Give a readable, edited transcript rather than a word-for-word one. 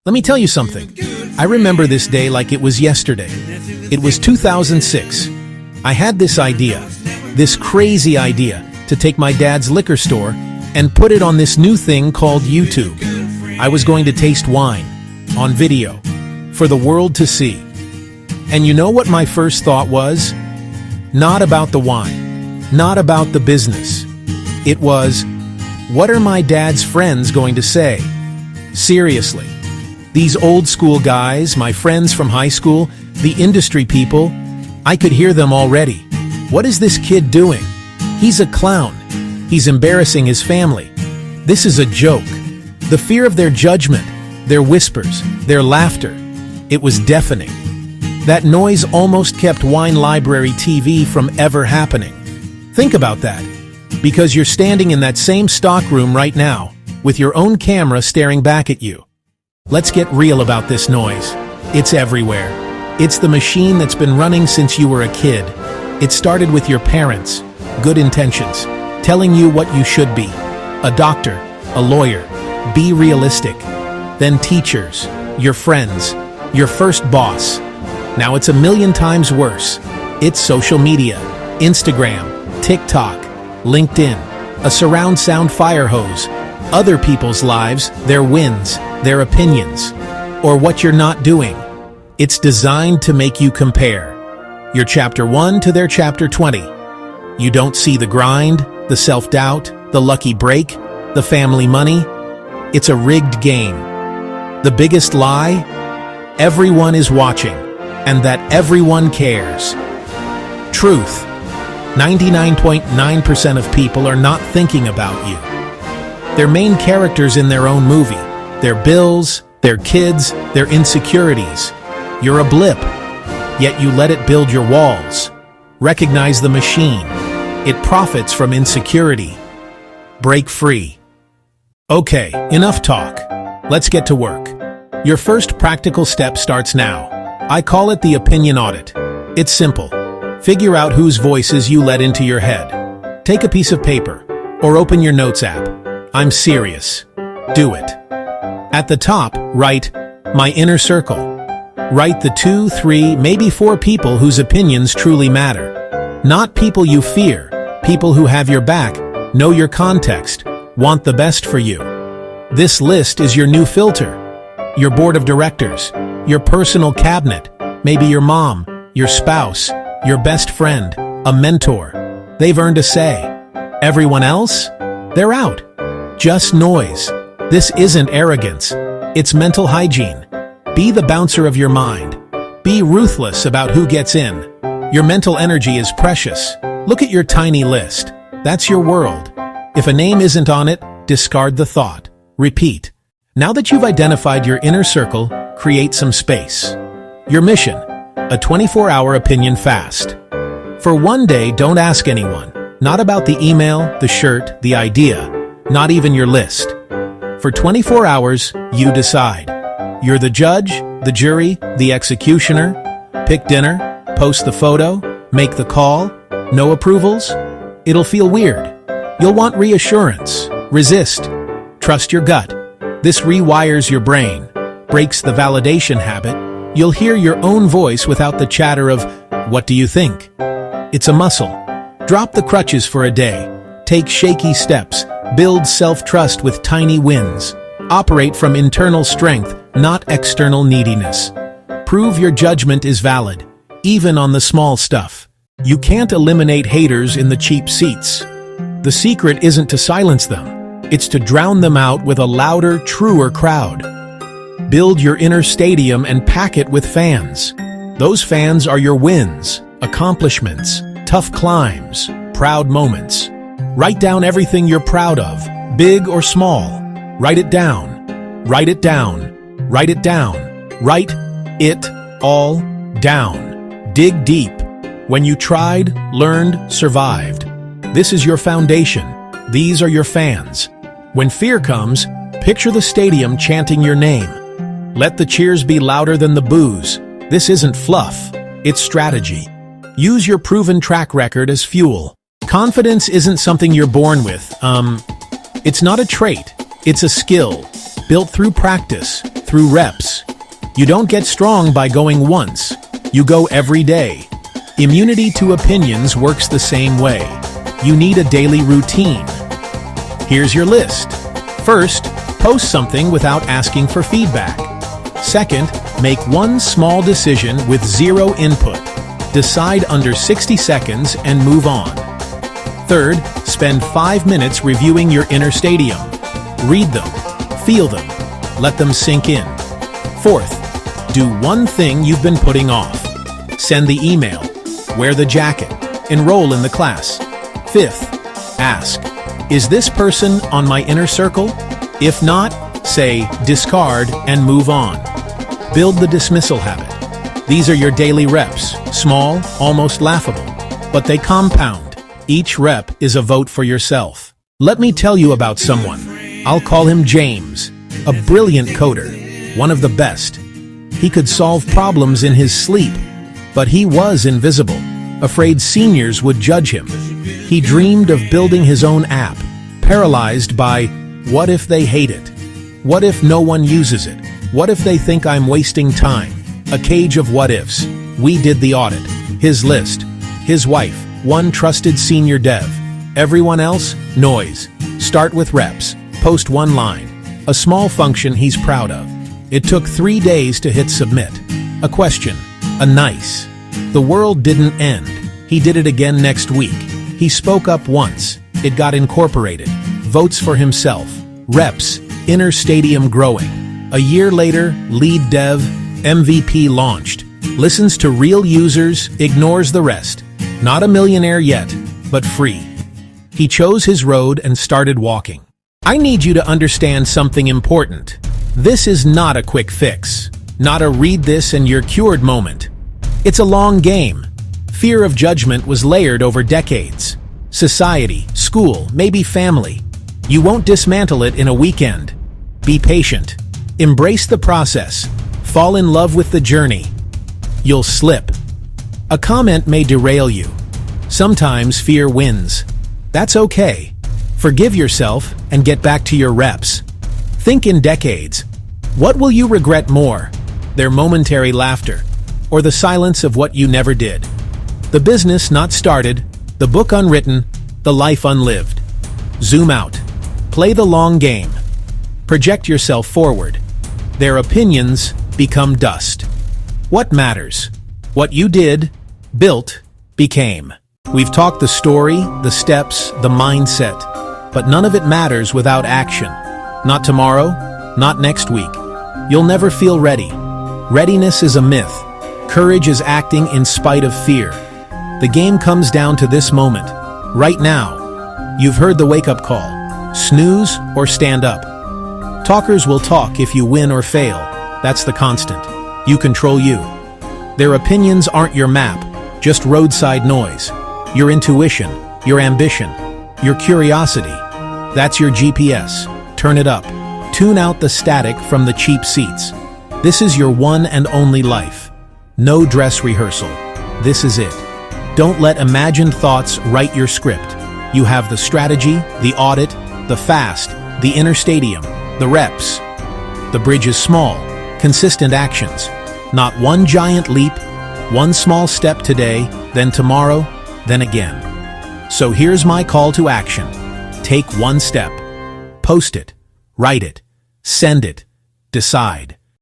Let me tell you something. I remember this day like it was yesterday. It was 2006. I had this idea, this crazy idea, to take my dad's liquor store and put it on this new thing called YouTube. I was going to taste wine, on video, for the world to see. And you know what my first thought was? Not about the wine, not about the business. It was, what are my dad's friends going to say? Seriously. These old school guys, my friends from high school, the industry people, I could hear them already. What is this kid doing? He's a clown. He's embarrassing his family. This is a joke. The fear of their judgment, their whispers, their laughter. It was deafening. That noise almost kept Wine Library TV from ever happening. Think about that. Because you're standing in that same stockroom right now, with your own camera staring back at you. Let's get real about this noise. It's everywhere. It's the machine that's been running since you were a kid. It started with your parents, good intentions, telling you what you should be. A doctor, a lawyer, be realistic. Then teachers, your friends, your first boss. Now it's a million times worse. It's social media, Instagram, TikTok, LinkedIn, a surround sound fire hose, other people's lives, their wins, their opinions, or what you're not doing. It's designed to make you compare. Your chapter 1 to their chapter 20. You don't see the grind, the self-doubt, the lucky break, the family money. It's a rigged game. The biggest lie? Everyone is watching, and that everyone cares. Truth. 99.9% of people are not thinking about you. They're main characters in their own movie. Their bills, their kids, their insecurities. You're a blip, yet you let it build your walls. Recognize the machine. It profits from insecurity. Break free. Okay, enough talk. Let's get to work. Your first practical step starts now. I call it the opinion audit. It's simple. Figure out whose voices you let into your head. Take a piece of paper, or open your notes app. I'm serious. Do it. At the top, write, my inner circle. Write the 2, 3, maybe 4 people whose opinions truly matter. Not people you fear, people who have your back, know your context, want the best for you. This list is your new filter. Your board of directors, your personal cabinet, maybe your mom, your spouse, your best friend, a mentor. They've earned a say. Everyone else? They're out. Just noise. This isn't arrogance. It's mental hygiene. Be the bouncer of your mind. Be ruthless about who gets in. Your mental energy is precious. Look at your tiny list. That's your world. If a name isn't on it, discard the thought. Repeat. Now that you've identified your inner circle, create some space. Your mission, a 24-hour opinion fast. For one day, don't ask anyone. Not about the email, the shirt, the idea, not even your list. For 24 hours, you decide. You're the judge, the jury, the executioner. Pick dinner, post the photo, make the call. No approvals? It'll feel weird. You'll want reassurance. Resist. Trust your gut. This rewires your brain, breaks the validation habit. You'll hear your own voice without the chatter of, what do you think? It's a muscle. Drop the crutches for a day. Take shaky steps. Build self-trust with tiny wins. Operate from internal strength, not external neediness. Prove your judgment is valid, even on the small stuff. You can't eliminate haters in the cheap seats. The secret isn't to silence them. It's to drown them out with a louder, truer crowd. Build your inner stadium and pack it with fans. Those fans are your wins, accomplishments, tough climbs, proud moments. Write down everything you're proud of, big or small. Write it down. Write it down. Write it down. Write it all down. Dig deep. When you tried, learned, survived. This is your foundation. These are your fans. When fear comes, picture the stadium chanting your name. Let the cheers be louder than the boos. This isn't fluff, it's strategy. Use your proven track record as fuel. Confidence isn't something you're born with. It's not a trait, it's a skill, built through practice, Through reps. You don't get strong by going once. You go every day. Immunity to opinions works the same way. You need a daily routine. Here's your list. First, post something without asking for feedback. Second, make one small decision with zero input. Decide under 60 seconds and move on. Third, spend 5 minutes reviewing your inner stadium. Read them, feel them, let them sink in. Fourth, do one thing you've been putting off. Send the email, wear the jacket, enroll in the class. Fifth, ask, is this person on my inner circle? If not, say discard and move on. Build the dismissal habit. These are your daily reps, small, almost laughable, but they compound. Each rep is a vote for yourself. Let me tell you about someone. I'll call him James, a brilliant coder, one of the best. He could solve problems in his sleep, but he was invisible, afraid seniors would judge him. He dreamed of building his own app, paralyzed by, what if they hate it? What if no one uses it? What if they think I'm wasting time? A cage of what-ifs. We did the audit. His list. His wife, one trusted senior dev. Everyone else, noise. Start with reps. Post one line. A small function he's proud of. It took 3 days to hit submit. A question. A nice. The world didn't end. He did it again next week. He spoke up once. It got incorporated. Votes for himself. Reps. Inner stadium growing. A year later, lead dev, MVP launched. Listens to real users, ignores the rest. Not a millionaire yet, but free. He chose his road and started walking. I need you to understand something important. This is not a quick fix. Not a read this and you're cured moment. It's a long game. Fear of judgment was layered over decades. Society, school, maybe family. You won't dismantle it in a weekend. Be patient. Embrace the process. Fall in love with the journey. You'll slip. A comment may derail you. Sometimes fear wins. That's okay. Forgive yourself and get back to your reps. Think in decades. What will you regret more? Their momentary laughter, or the silence of what you never did? The business not started, the book unwritten, the life unlived. Zoom out. Play the long game. Project yourself forward. Their opinions become dust. What matters? What you did, built, became. We've talked the story, the steps, the mindset, but none of it matters without action. Not tomorrow, not next week. You'll never feel ready. Readiness is a myth. Courage is acting in spite of fear. The game comes down to this moment, right now. You've heard the wake-up call. Snooze or stand up. Talkers will talk if you win or fail. That's the constant. You control you. Their opinions aren't your map, just roadside noise. Your intuition, your ambition, your curiosity. That's your GPS. Turn it up. Tune out the static from the cheap seats. This is your one and only life. No dress rehearsal. This is it. Don't let imagined thoughts write your script. You have the strategy, the audit, the fast, the inner stadium, the reps. The bridge is small, consistent actions. Not one giant leap, one small step today, then tomorrow, then again. So here's my call to action. Take one step. Post it. Write it. Send it. Decide.